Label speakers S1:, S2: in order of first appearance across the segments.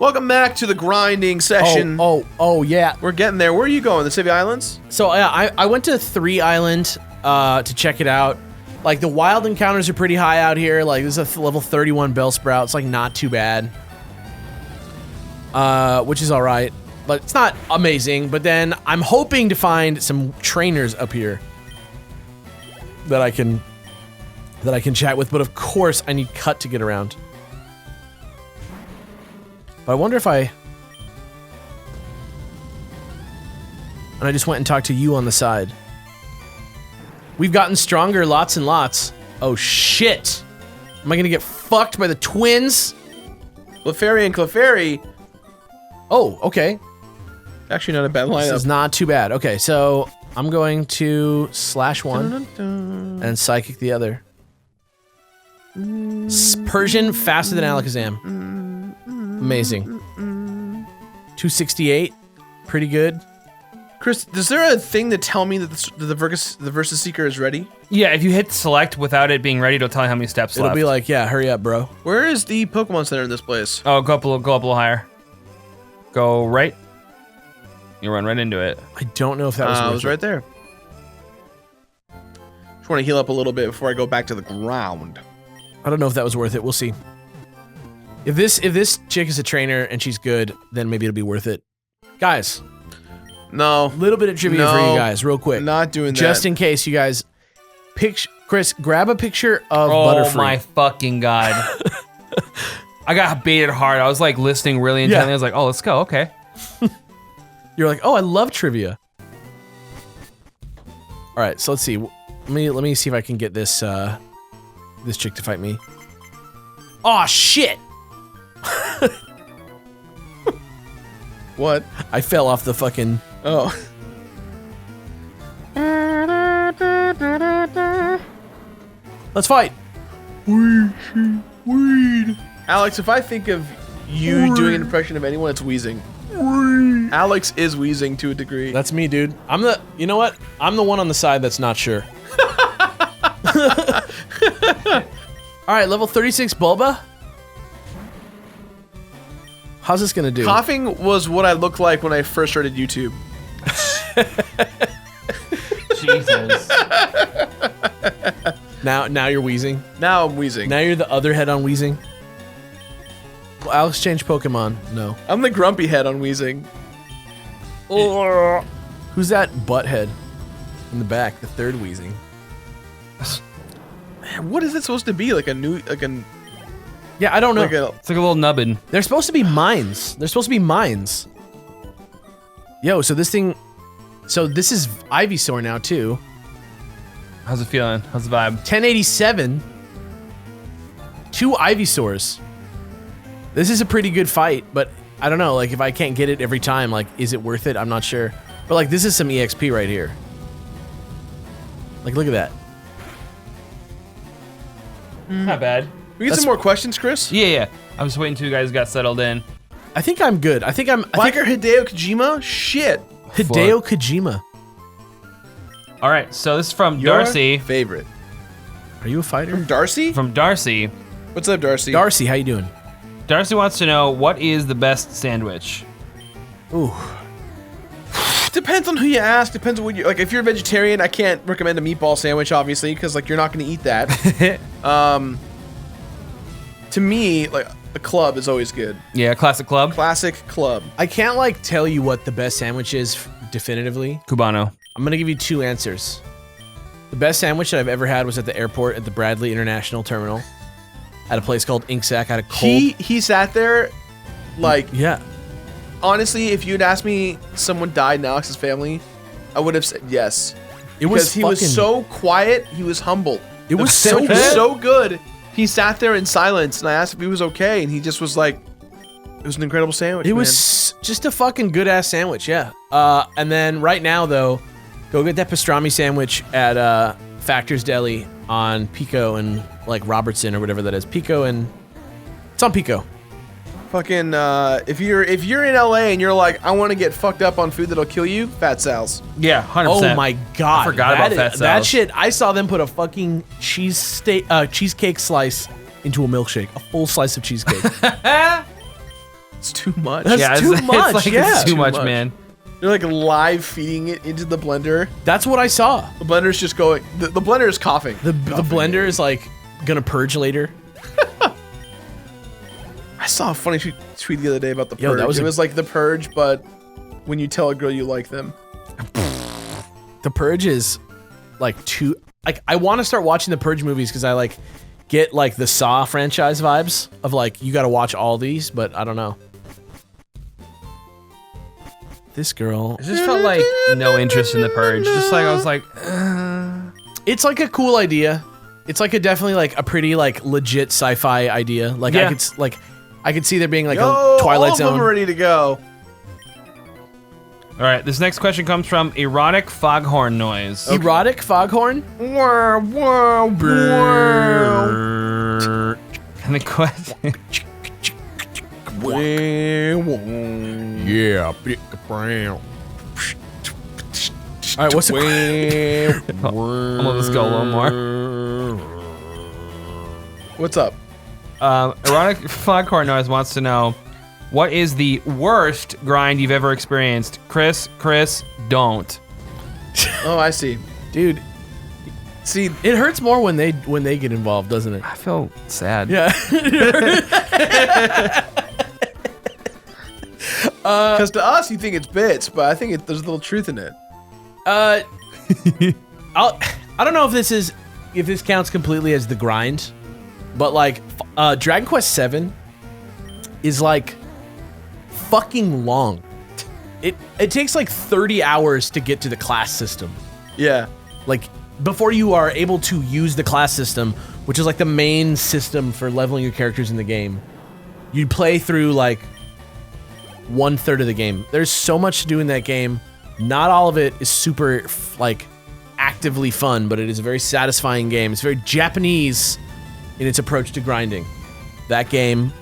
S1: Welcome back to the grinding session.
S2: Oh, yeah.
S1: We're getting there. Where are you going? The Civvy Islands?
S2: So I went to 3 Island to check it out. Like, the wild encounters are pretty high out here. Like, this is a level 31 Bellsprout. It's, like, not too bad. Which is alright. But it's not amazing. But then I'm hoping to find some trainers up here that I can chat with. But of course, I need Cut to get around. But I wonder if I just went and talked to you on the side. We've gotten stronger lots and lots. Oh shit! Am I gonna get fucked by the twins?
S1: Clefairy and Clefairy.
S2: Oh, okay.
S1: Actually, not a bad lineup.
S2: This is not too bad. Okay, so I'm going to slash one and psychic the other. Persian faster than Alakazam. Amazing. 268, pretty good.
S1: Chris, is there a thing to tell me that the Versus Seeker is ready?
S3: Yeah, if you hit select without it being ready, it'll tell you how many steps left.
S2: It'll be like, yeah, hurry up, bro.
S1: Where is the Pokemon Center in this place?
S3: Oh, go up a little higher. Go right. You run right into it.
S2: I don't know if that was worth
S1: it was right there. Just want to heal up a little bit before I go back to the ground.
S2: I don't know if that was worth it. We'll see. If this chick is a trainer and she's good, then maybe it'll be worth it. Guys.
S1: No.
S2: Little bit of trivia for you guys, real quick.
S1: Not doing that.
S2: Just in case you guys... Chris, grab a picture of Butterfree.
S3: Oh my fucking god. I got baited hard. I was like listening really intently. I was like, oh, let's go, okay.
S2: You're like, oh, I love trivia. Alright, so let's see. Let me see if I can get this this chick to fight me. Aw, shit!
S1: What?
S2: I fell off the fucking...
S1: Oh.
S2: Let's fight!
S1: Weed. Alex, if I think of you doing an impression of anyone, it's wheezing. Alex is wheezing to a degree.
S2: That's me, dude. You know what? I'm the one on the side that's not sure. Alright, level 36 Bulba. How's this gonna do?
S1: Coughing was what I looked like when I first started YouTube.
S3: Jesus.
S2: Now you're wheezing.
S1: Now I'm wheezing.
S2: Now you're the other head on wheezing. Will Alex change Pokemon? No.
S1: I'm the grumpy head on wheezing.
S2: Who's that butthead in the back? The third wheezing.
S1: Man, what is it supposed to be? Like a new,
S2: Yeah, I don't know.
S3: It's like a little nubbin.
S2: They're supposed to be mines. They're supposed to be mines. Yo, so this thing... So this is Ivysaur now, too.
S3: How's it feeling? How's the vibe?
S2: 1087. 2 Ivysaurs. This is a pretty good fight, but I don't know, like, if I can't get it every time, like, is it worth it? I'm not sure. But, like, this is some EXP right here. Like, look at that.
S3: Not bad.
S1: We get some more questions, Chris?
S3: Yeah. I was waiting until you guys got settled in.
S2: I think I'm good. I think
S1: Hideo Kojima? Shit.
S2: Hideo Kojima.
S3: All right, so this is from
S1: Your
S3: Darcy.
S1: favorite.
S2: Are you a fighter?
S1: From Darcy?
S3: From Darcy.
S1: What's up, Darcy?
S2: Darcy, how you doing?
S3: Darcy wants to know, what is the best sandwich?
S2: Ooh.
S1: Depends on who you ask. Depends on what you like. If you're a vegetarian, I can't recommend a meatball sandwich, obviously, because like you're not going to eat that. To me, like a club is always good.
S3: Yeah, classic club.
S1: Classic club.
S2: I can't like tell you what the best sandwich is definitively.
S3: Cubano.
S2: I'm gonna give you 2 answers. The best sandwich that I've ever had was at the airport at the Bradley International Terminal, at a place called Inksack. I had a cold.
S1: He sat there, like
S2: yeah.
S1: Honestly, if you'd asked me someone died in Alex's family, I would have said yes.
S2: It was
S1: because he was so quiet. He was humble.
S2: It was
S1: so
S2: so good.
S1: So good. He sat there in silence, and I asked if he was okay, and he just was like, "It was an incredible sandwich."
S2: It was just a fucking good ass sandwich, yeah. And then right now though, go get that pastrami sandwich at Factor's Deli on Pico and like Robertson or whatever that is. Pico and it's on Pico.
S1: Fucking if you're in LA and you're like, I want to get fucked up on food that'll kill you, Fat Sal's.
S3: Yeah, 100%.
S2: Oh my god,
S3: I forgot about Fat Sal's.
S2: That shit. I saw them put a fucking cheesecake slice into a milkshake, a full slice of cheesecake.
S1: It's too much.
S2: That's too much,
S3: It's like
S2: yeah.
S3: it's too
S1: Too
S3: much,
S1: much.
S3: man.
S1: They're like live feeding it into the blender.
S2: That's what I saw.
S1: The blender's just going. The blender is coughing.
S2: The blender is like gonna purge later.
S1: I saw a funny tweet the other day about the
S2: Yo,
S1: purge.
S2: that was
S1: It
S2: a-
S1: was like the purge, but when you tell a girl you like them.
S2: The Purge is like too. Like I want to start watching the Purge movies because I like get like the Saw franchise vibes of like you got to watch all these, but I don't know. This girl,
S3: It just felt like no interest in the purge. Just like I was like,
S2: it's like a cool idea. It's like a definitely like a pretty like legit sci-fi idea. Like
S3: Yeah.
S2: I could see there being like
S1: Yo,
S2: a Twilight
S1: all of them
S2: Zone.
S1: are ready to go.
S3: all right. This next question comes from erotic foghorn noise.
S2: Erotic foghorn.
S1: Wow, wow, wow.
S3: And the question.
S2: Yeah. All right, what's the
S3: I'm gonna just go a little more.
S1: What's up?
S3: Erotic foghorn noise wants to know, what is the worst grind you've ever experienced? Chris, don't.
S1: Oh, I see.
S2: dude?
S1: See,
S2: It hurts more when they get involved, doesn't it?
S3: I feel sad.
S2: Yeah.
S1: because to us you think it's bits, but I think there's a little truth in it.
S2: I don't know if this counts completely as the grind, but like Dragon Quest VII is like fucking long. It takes like 30 hours to get to the class system.
S1: Yeah.
S2: Like before you are able to use the class system, which is like the main system for leveling your characters in the game. You play through like 1/3 of the game. There's so much to do in that game. Not all of it is super like actively fun, but it is a very satisfying game. It's very Japanese in its approach to grinding. That game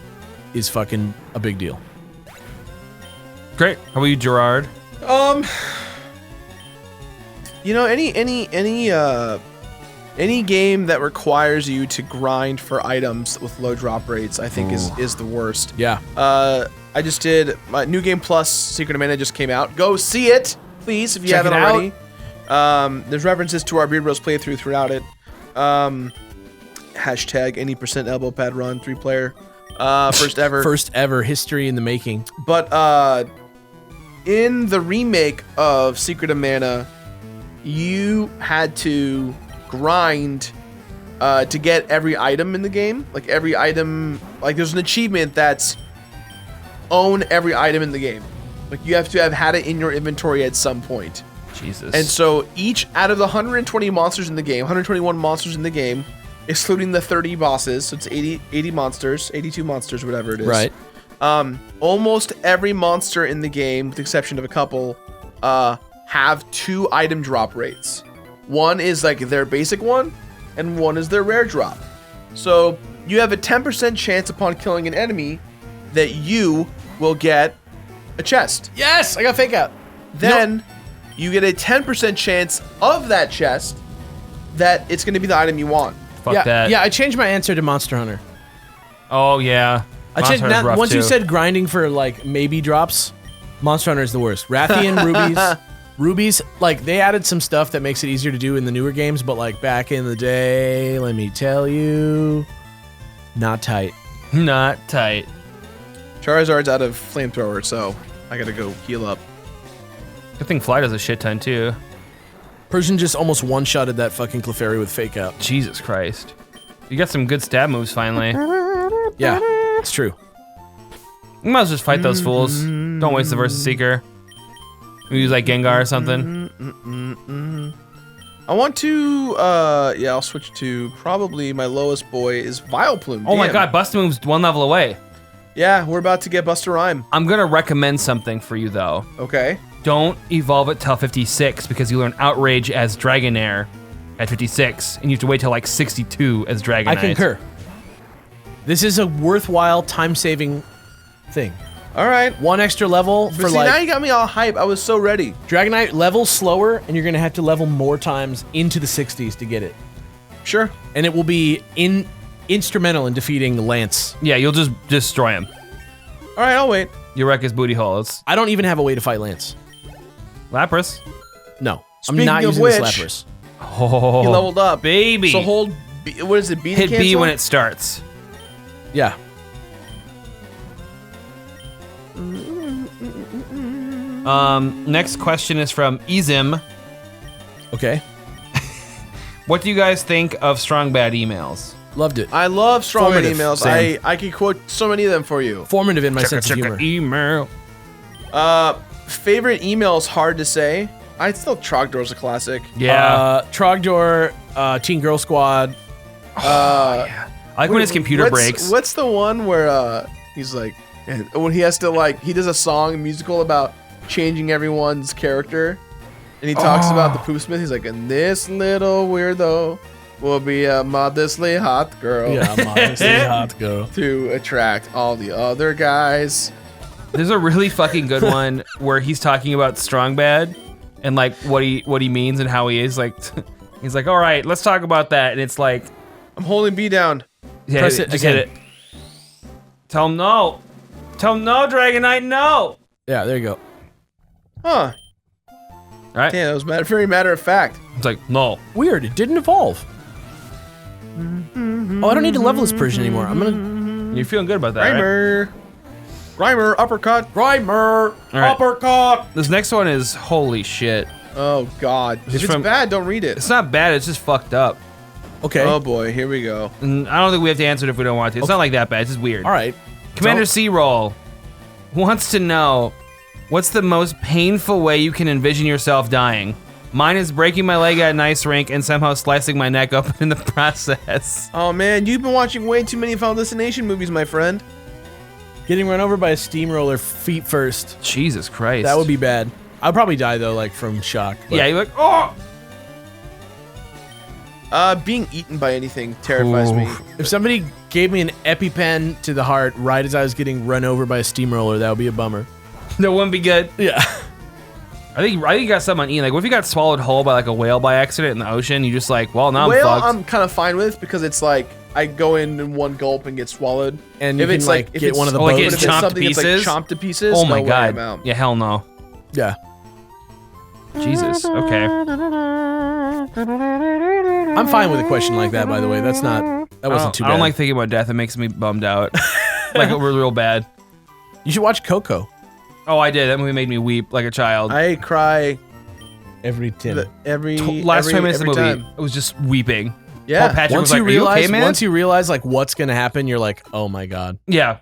S2: is fucking a big deal.
S3: Great. How about you, Gerard?
S1: You know, any game that requires you to grind for items with low drop rates, I think is the worst.
S2: Yeah.
S1: I just did my New Game Plus Secret of Mana just came out. Go see it, please, if you
S2: Check
S1: haven't
S2: it out.
S1: already. There's references to our Beard Bros playthrough throughout it. Hashtag any % elbow pad run 3-player. First ever.
S2: First ever history in the making.
S1: But in the remake of Secret of Mana, you had to grind to get every item in the game. Like every item, like there's an achievement that's own every item in the game. Like you have to have had it in your inventory at some point.
S3: Jesus.
S1: And so each out of the 120 monsters in the game, 121 monsters in the game, excluding the 30 bosses, so it's 80 monsters, 82 monsters, whatever it is.
S2: Right.
S1: Almost every monster in the game, with the exception of a couple, have 2 item drop rates. One is like their basic one, and one is their rare drop. So you have a 10% chance upon killing an enemy that you will get a chest.
S2: Yes, I got fake out.
S1: Then you get a 10% chance of that chest that it's going to be the item you want.
S3: Fuck
S2: yeah,
S3: that.
S2: yeah. I changed my answer to Monster Hunter.
S3: Oh yeah.
S2: I changed
S3: Monster Hunter's rough,
S2: once you
S3: too.
S2: said grinding for like maybe drops. Monster Hunter is the worst. Rathian rubies, like they added some stuff that makes it easier to do in the newer games, but like back in the day, let me tell you, not tight.
S3: Not tight.
S1: Charizard's out of flamethrower, so I got to go heal up.
S3: Good thing Fly does a shit ton too.
S2: Persian just almost one-shotted that fucking Clefairy with fake out.
S3: Jesus Christ. You got some good stab moves finally.
S2: Yeah, it's true.
S3: You might as well just fight those fools. Don't waste the Versus Seeker. We use like Gengar or something.
S1: I want to, yeah, I'll switch to probably my lowest boy is Vileplume.
S3: Oh my
S1: Damn.
S3: god, Buster moves 1 level away.
S1: Yeah, we're about to get Buster Rhyme.
S3: I'm gonna recommend something for you though.
S1: Okay.
S3: Don't evolve it till 56 because you learn Outrage as Dragonair at 56, and you have to wait till like 62 as Dragonite.
S2: I concur. This is a worthwhile time-saving thing.
S1: All right.
S2: One extra level
S1: But
S2: for
S1: see,
S2: like
S1: now you got me all hype. I was so ready.
S2: Dragonite levels slower, and you're gonna have to level more times into the 60s to get it.
S1: Sure.
S2: And it will be instrumental in defeating Lance.
S3: Yeah, you'll just destroy him.
S1: All All right, I'll wait.
S3: You wreck his booty hole. It's
S2: I don't even have a way to fight Lance.
S3: Lapras.
S2: No,
S1: Speaking
S2: I'm not
S1: of
S2: using
S1: which-
S2: this Lapras.
S3: Oh,
S1: He leveled up.
S3: baby.
S1: So hold. B, what is it? B to
S3: Hit B
S1: cancel?
S3: when it starts.
S2: Yeah.
S3: Next question is from Izim.
S2: Okay.
S3: What do you guys think of strong bad emails?
S2: Loved it.
S1: I love strong
S2: Formative,
S1: emails.
S2: Sam.
S1: I could quote so many of them for you.
S2: Formative in my sense of humor.
S3: Email.
S1: Favorite emails, hard to say. I'd still Trogdor's a classic.
S3: Yeah.
S2: Trogdor, Teen Girl Squad.
S3: I like when his computer breaks.
S1: What's the one where he's like, when he has to like, he does a song musical about changing everyone's character, and he talks about the poopsmith. He's like, and this little weirdo will be a modestly hot girl
S2: Yeah, modestly hot girl.
S1: to attract all the other guys.
S3: There's a really fucking good one where he's talking about strong bad and like what he means and how he is. Like, he's like, all right, let's talk about that. And it's like,
S1: I'm holding B down.
S3: yeah,
S2: Press it
S3: just
S2: again.
S3: hit it. Tell him no. Tell him no, Dragonite, no.
S2: Yeah, there you go.
S1: Huh.
S3: All right.
S1: Yeah, that was very matter of fact.
S3: It's like, no.
S2: Weird, it didn't evolve. Oh, I don't need to level this Persian anymore. I'm gonna...
S3: You're feeling good about that, right?
S1: Grimer, uppercut.
S2: Grimer!
S3: right.
S2: Uppercut!
S3: This next one is holy shit.
S1: Oh God. If it's
S3: from-
S1: bad, don't read it.
S3: It's not bad, it's just fucked up.
S2: Okay.
S1: Oh boy, here we go.
S3: And I don't think we have to answer it if we don't want to. It's not like that bad, it's just weird.
S2: All right.
S3: Commander
S2: So-
S3: C-Roll wants to know, what's the most painful way you can envision yourself dying? Mine is breaking my leg at an ice rink and somehow slicing my neck open in the process.
S1: Oh man, you've been watching way too many Final Destination movies, my friend.
S2: Getting run over by a steamroller feet first.
S3: Jesus Christ.
S2: That would be bad. I'd probably die though, like from shock. but-
S3: Yeah, you're like, oh!
S1: Being eaten by anything terrifies me.
S2: If somebody gave me an EpiPen to the heart right as I was getting run over by a steamroller, that would be a bummer.
S3: That wouldn't be good.
S2: Yeah.
S3: I think you got something on Ian. Like, what if you got swallowed whole by like a whale by accident in the ocean? You just like, well, now
S1: Whale,
S3: I'm fucked.
S1: I'm kind of fine with because it's like I go in one gulp and get swallowed.
S2: And you
S1: if
S2: can,
S1: it's
S2: like,
S1: if
S2: get
S1: it's-
S2: one of the
S3: Oh, like
S2: boats.
S1: but if
S3: getting
S1: it's
S3: chomped to
S1: something that's like
S3: pieces?
S1: chomped to pieces,
S3: Oh my
S1: no way,
S3: god.
S1: I'm out.
S3: Yeah, hell no.
S2: Yeah.
S3: Jesus. Okay.
S2: I'm fine with a question like that, by the way. That wasn't too bad.
S3: I don't like thinking about death. It makes me bummed out. Like real bad.
S2: You should watch Coco.
S3: Oh, I did. That movie made me weep like a child.
S1: I cry
S2: Every Tim.
S1: every
S3: Last
S1: every,
S3: 20 minutes of the
S1: every
S3: movie,
S1: time.
S3: I was just weeping.
S1: Yeah.
S3: Poor Patrick
S2: Once
S3: was
S2: you
S3: like, "Are you
S2: realize,
S3: okay, man?"
S2: once you realize like what's gonna happen, you're like, oh my god.
S3: Yeah.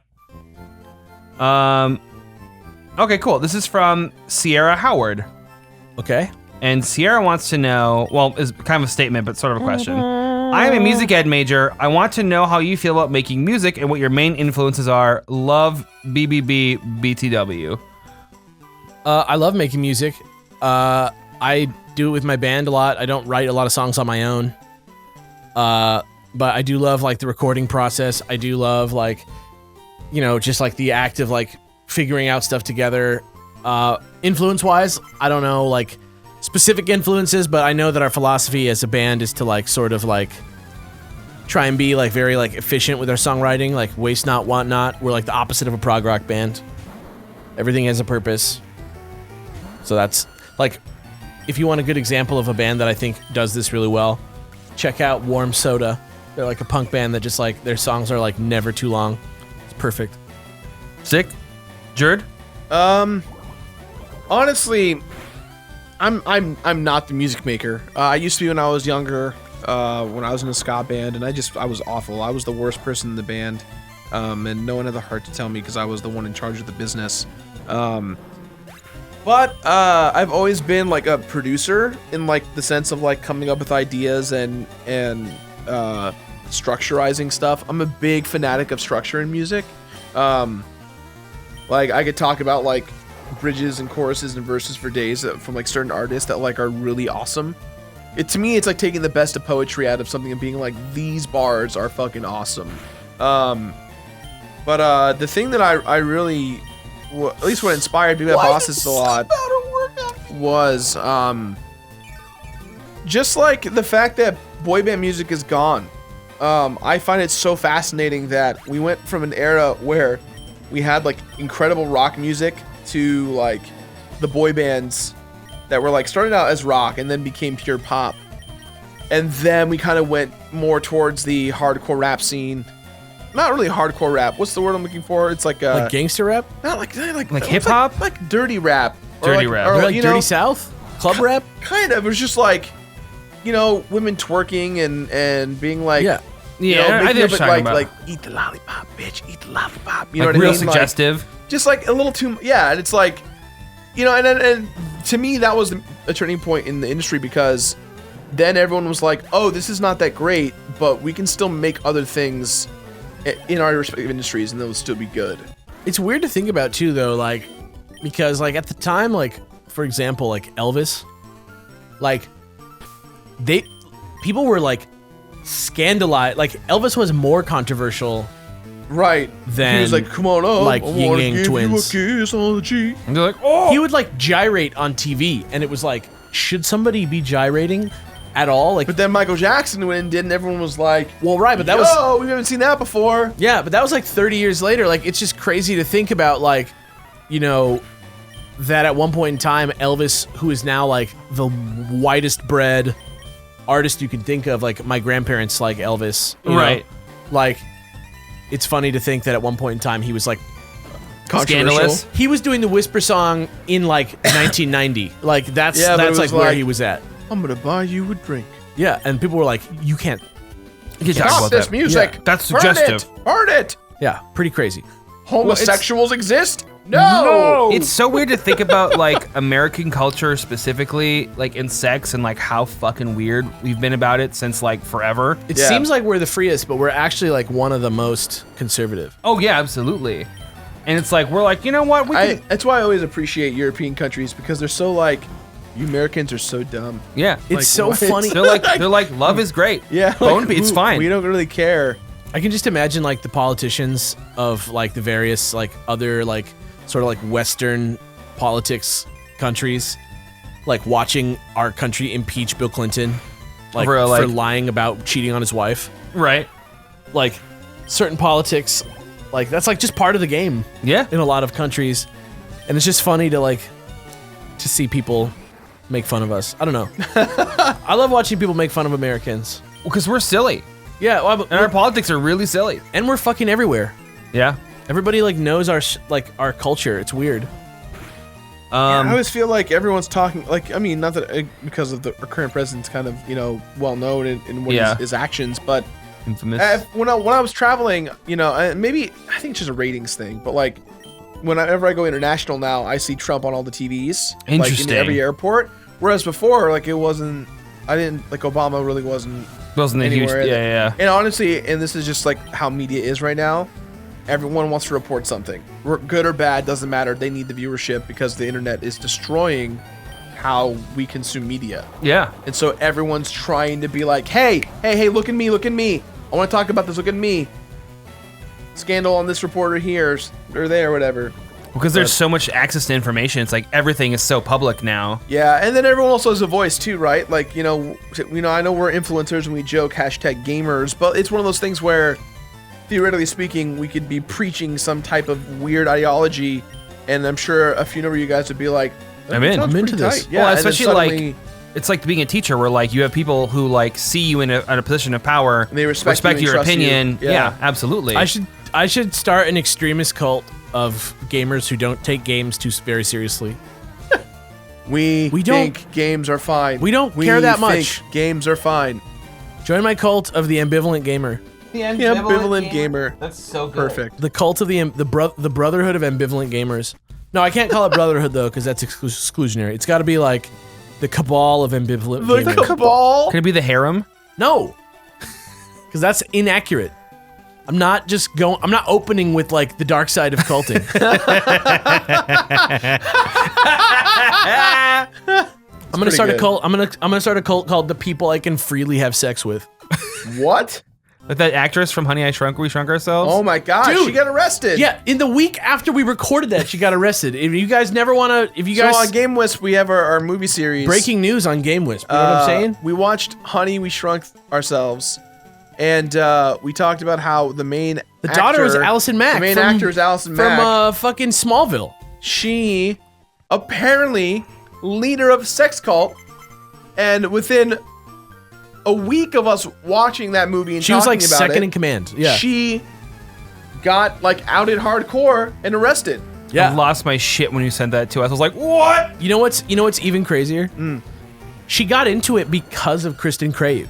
S3: Okay, cool. This is from Sierra Howard.
S2: Okay.
S3: And Sierra wants to know, well, is kind of a statement, but sort of a question. I am a music ed major. I want to know how you feel about making music and what your main influences are. Love, BBB, BTW.
S2: I love making music. I do it with my band a lot. I don't write a lot of songs on my own. But I do love like the recording process. I do love like, you know, just like the act of like figuring out stuff together. Influence wise, I don't know like specific influences, but I know that our philosophy as a band is to like sort of like try and be like very like efficient with our songwriting, like waste not, want not. We're like the opposite of a prog rock band. Everything has a purpose. So that's like, if you want a good example of a band that I think does this really well, check out Warm Soda. They're like a punk band that just like, their songs are like never too long. It's perfect.
S3: Sick? Jerd?
S1: Honestly, I'm not the music maker. I used to be when I was younger, when I was in a ska band, and I was awful. I was the worst person in the band, and no one had the heart to tell me because I was the one in charge of the business. But I've always been like a producer in like the sense of like coming up with ideas and structurizing stuff. I'm a big fanatic of structure in music. Like I could talk about like bridges and choruses and verses for days from like certain artists that like are really awesome. To me, it's like taking the best of poetry out of something and being like, these bars are fucking awesome. But the thing that I really, at least what inspired me about Bosses a lot was just like the fact that boy band music is gone. I find it so fascinating that we went from an era where we had like incredible rock music to like the boy bands that were like started out as rock and then became pure pop. And then we kind of went more towards the hardcore rap scene. Not really hardcore rap. What's the word I'm looking for? It's like
S2: gangster rap?
S1: not like
S3: hip hop,
S1: like dirty rap.
S3: Dirty rap.
S2: Or like
S1: you
S2: Dirty
S1: know,
S2: South? Club rap?
S1: kind of. It was just like, you know, women twerking and being like,
S2: Yeah.
S1: you know,
S3: Yeah, I
S1: making
S3: know
S1: of
S3: what
S1: it
S3: you're talking
S1: like
S3: about.
S1: eat the lollipop, bitch, eat the lollipop. You know
S3: Like
S1: what I
S3: real
S1: mean? Like,
S3: suggestive.
S1: just like a little too, yeah. And it's like, you know, and to me that was a turning point in the industry because then everyone was like, oh, this is not that great, but we can still make other things in our respective industries and they'll still be good.
S2: It's weird to think about too, though, like, because like at the time, like for example, like Elvis, like people were like scandalized. Like Elvis was more controversial.
S1: Right.
S2: Then,
S1: he was like, come on up,
S2: like
S1: I
S2: Yin
S1: wanna
S2: Yang
S1: give
S2: Twins.
S1: you a kiss on the cheek.
S3: And they're like, oh,
S2: He would like gyrate on TV, and it was like, should somebody be gyrating at all? Like,
S1: But then Michael Jackson went and did, and everyone was like,
S2: well, right, but that
S1: yo,
S2: was
S1: we haven't seen that before.
S2: yeah, but that was like 30 years later. Like, it's just crazy to think about, like, you know, that at one point in time, Elvis, who is now like the widest bred artist you can think of, like my grandparents like Elvis, you know?
S3: Right.
S2: Like, it's funny to think that at one point in time he was like
S3: scandalous.
S2: he was doing the Whisper song in like 1990. Like that's
S1: Yeah, but it
S2: like
S1: was
S2: where
S1: like-
S2: he was at.
S1: I'm gonna buy you a drink.
S2: Yeah, and people were like, you can't.
S3: You can talk
S1: Stop
S3: about
S1: this
S3: that.
S1: music.
S2: Yeah.
S3: That's
S1: Burn
S3: suggestive.
S1: it. Burn it.
S2: Yeah, pretty crazy.
S1: Homosexuals exist? No.
S3: It's so weird to think about like American culture specifically, like in sex and like how fucking weird we've been about it since like forever.
S2: It
S1: Yeah.
S2: seems like we're the freest, but we're actually like one of the most conservative.
S3: Oh yeah, absolutely. And it's like we're like, you know what? We can,
S1: That's why I always appreciate European countries because they're so like, you Americans are so dumb.
S3: yeah.
S2: It's
S1: Like,
S2: so
S1: what?
S2: funny.
S3: They're like love is great.
S1: Yeah,
S3: Bone
S1: like,
S3: it's
S1: who-
S3: fine.
S1: We don't really care.
S2: I can just imagine like the politicians of like the various like other like sort of like Western politics countries, like watching our country impeach Bill Clinton, like
S3: For,
S2: for
S3: like-
S2: lying about cheating on his wife.
S3: Right.
S2: Like certain politics, like that's like just part of the game
S3: Yeah.
S2: in a lot of countries, and it's just funny to like to see people make fun of us. I don't know. I love watching people make fun of Americans.
S3: Because we're silly.
S2: Yeah, well,
S3: And our politics are really silly.
S2: and we're fucking everywhere.
S3: Yeah.
S2: Everybody like knows our like our culture. It's weird.
S1: I always feel like everyone's talking, like, I mean, not that because of our current president's kind of, you know, well known in what
S3: Yeah.
S1: his actions, but
S3: Infamous.
S1: when I was traveling, you know, maybe I think it's just a ratings thing, but like whenever I go international now, I see Trump on all the TVs, like
S3: Interesting.
S1: in every airport. Whereas before, like it wasn't, I didn't like Obama really wasn't
S3: Wasn't a huge.
S1: anywhere.
S3: Yeah.
S1: And honestly, and this is just like how media is right now. Everyone wants to report something, good or bad, doesn't matter. They need the viewership because the internet is destroying how we consume media.
S3: Yeah.
S1: And so everyone's trying to be like, hey, look at me. I want to talk about this. Look at me. Scandal on this reporter here or there, whatever.
S3: Because there's so much access to information. It's like everything is so public now.
S1: Yeah, and then everyone also has a voice too, right? Like, you know, I know we're influencers and we joke #gamers, but it's one of those things where, theoretically speaking, we could be preaching some type of weird ideology, and I'm sure a few number of you guys would be like,
S3: I'm in.
S1: sounds
S2: I'm into
S1: pretty
S2: this.
S1: tight. Yeah,
S3: Well,
S1: and then
S3: especially like
S1: suddenly-
S3: it's like being a teacher where like you have people who like see you in a position of power.
S1: And they respect you and
S3: your
S1: trust you.
S3: opinion.
S1: Yeah.
S3: Yeah, absolutely.
S2: I should start an extremist cult of gamers who don't take games too very seriously.
S1: we
S2: don't-
S1: think games are fine.
S2: We don't care that
S1: think
S2: much.
S1: Games are fine.
S2: Join my cult of the ambivalent gamer.
S3: the
S1: ambivalent gamer.
S3: That's so good.
S1: Perfect.
S2: The cult of the brotherhood of ambivalent gamers. No, I can't call it brotherhood though, because that's exclusionary. It's got to be like the cabal of ambivalent
S1: The
S2: gamers.
S1: cabal.
S3: Can it be the harem?
S2: No, because that's inaccurate. I'm not opening with like the dark side of culting. I'm gonna start a
S1: good.
S2: cult. I'm gonna start a cult called the people I can freely have sex with.
S1: What?
S3: Like that actress from Honey I Shrunk, We Shrunk Ourselves?
S1: Oh my gosh,
S2: Dude.
S1: she got arrested.
S2: Yeah, in the week after we recorded that, she got arrested. If you guys never want to, if you
S1: So
S2: guys
S1: on Game Wisp, we have our movie series.
S2: breaking news on Game Wisp, you know what I'm saying?
S1: We watched Honey, We Shrunk Ourselves, And we talked about how the
S2: daughter was Allison Mack.
S1: The main actor is Allison Mack.
S2: From fucking Smallville.
S1: She apparently leader of sex cult, and within a week of us watching that movie and
S2: she was like
S1: talking about
S2: second
S1: it,
S2: in command. Yeah.
S1: she got like outed hardcore and arrested.
S2: Yeah.
S3: I lost my shit when you sent that to us. I was like, what?
S2: You know what's even crazier? She got into it because of Kristen Craig,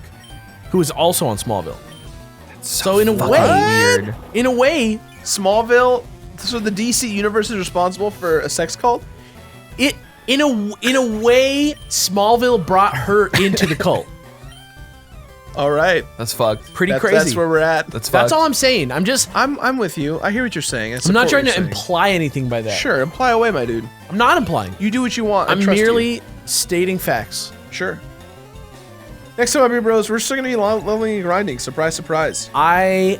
S2: who is also on Smallville. So in a way,
S1: Smallville. So the DC universe is responsible for a sex cult.
S2: in a way, Smallville brought her into the cult.
S1: All right,
S3: That's fucked.
S2: Pretty
S1: that's,
S2: crazy.
S1: That's where we're at.
S3: That's fucked.
S2: That's all I'm saying.
S1: I'm with you. I hear what you're saying.
S2: I'm not trying to imply anything by that.
S1: Sure, imply away, my dude.
S2: I'm not implying.
S1: You do what you want. I
S2: I'm
S1: trust you.
S2: merely stating facts.
S1: Sure. Next time, my bros, we're still gonna be leveling and grinding. Surprise, surprise.
S2: I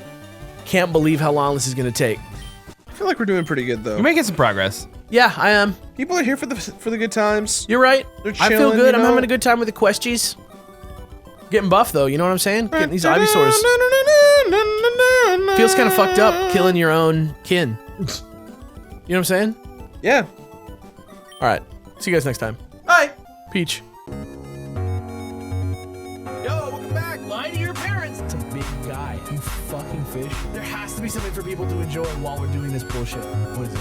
S2: can't believe how long this is gonna take.
S1: I feel like we're doing pretty good though.
S3: You're making some progress.
S2: Yeah, I am.
S1: People are here for the good times.
S2: You're right.
S1: They're
S2: I feel
S1: chilling,
S2: good.
S1: you
S2: I'm
S1: know?
S2: having a good time with the questies. Getting buff though, you know what I'm saying? Getting these Ivysaurs. Feels kind of fucked up killing your own kin. You know what I'm saying?
S1: Yeah.
S2: All right. See you guys next time.
S1: Bye.
S2: Peach.
S1: Yo, welcome back.
S2: Lie to your parents. It's a big guy. You fucking fish. There has to be something for people to enjoy while we're doing this bullshit. What is it?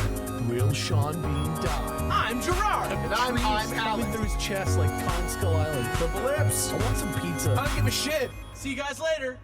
S2: Will Sean Bean die? I'm Gerard. And I'm Alex. Through his chest like Kong Skull Island. The blips. I want some pizza. I don't give a shit. See you guys later.